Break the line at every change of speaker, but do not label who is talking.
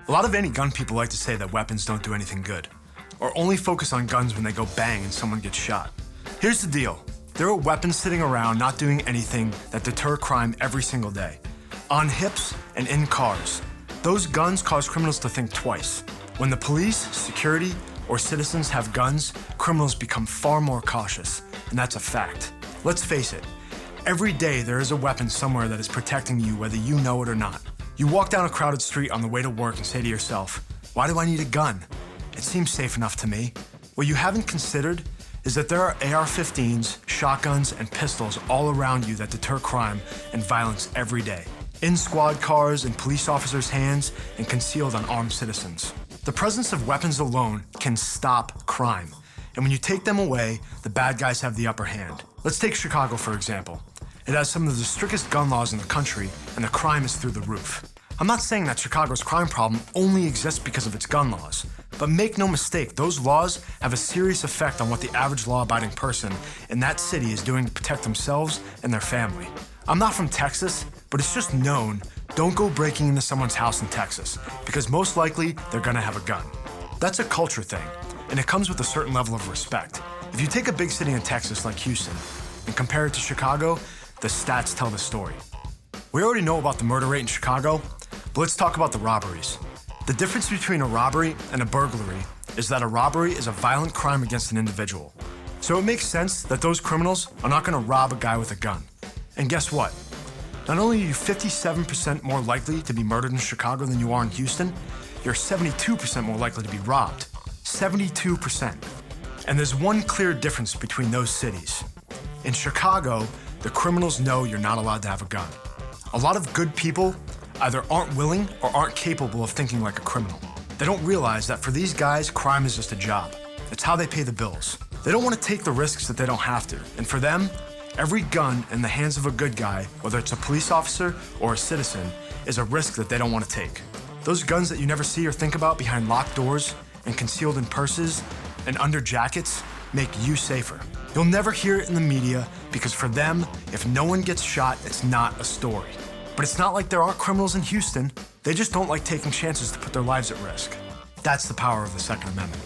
A lot of anti-gun people like to say that weapons don't do anything good, or only focus on guns when they go bang and someone gets shot. Here's the deal. There are weapons sitting around not doing anything that deter crime every single day. On hips and in cars. Those guns cause criminals to think twice. When the police, security, or citizens have guns, criminals become far more cautious, and that's a fact. Let's face it, every day there is a weapon somewhere that is protecting you whether you know it or not. You walk down a crowded street on the way to work and say to yourself, why do I need a gun? It seems safe enough to me. What you haven't considered is that there are AR-15s, shotguns, and pistols all around you that deter crime and violence every day. In squad cars, in police officers' hands, and concealed on armed citizens. The presence of weapons alone can stop crime. And when you take them away, the bad guys have the upper hand. Let's take Chicago, for example. It has some of the strictest gun laws in the country, and the crime is through the roof. I'm not saying that Chicago's crime problem only exists because of its gun laws, but make no mistake, those laws have a serious effect on what the average law-abiding person in that city is doing to protect themselves and their family. I'm not from Texas, but it's just known, don't go breaking into someone's house in Texas, because most likely they're gonna have a gun. That's a culture thing, and it comes with a certain level of respect. If you take a big city in Texas like Houston and compare it to Chicago, the stats tell the story. We already know about the murder rate in Chicago, but let's talk about the robberies. The difference between a robbery and a burglary is that a robbery is a violent crime against an individual. So it makes sense that those criminals are not gonna rob a guy with a gun. And guess what? Not only are you 57% more likely to be murdered in Chicago than you are in Houston, you're 72% more likely to be robbed. 72%. And there's one clear difference between those cities. In Chicago, the criminals know you're not allowed to have a gun. A lot of good people either aren't willing or aren't capable of thinking like a criminal. They don't realize that for these guys, crime is just a job. It's how they pay the bills. They don't want to take the risks that they don't have to. And for them, every gun in the hands of a good guy, whether it's a police officer or a citizen, is a risk that they don't want to take. Those guns that you never see or think about behind locked doors and concealed in purses and under jackets make you safer. You'll never hear it in the media because for them, if no one gets shot, it's not a story. But it's not like there aren't criminals in Houston. They just don't like taking chances to put their lives at risk. That's the power of the Second Amendment.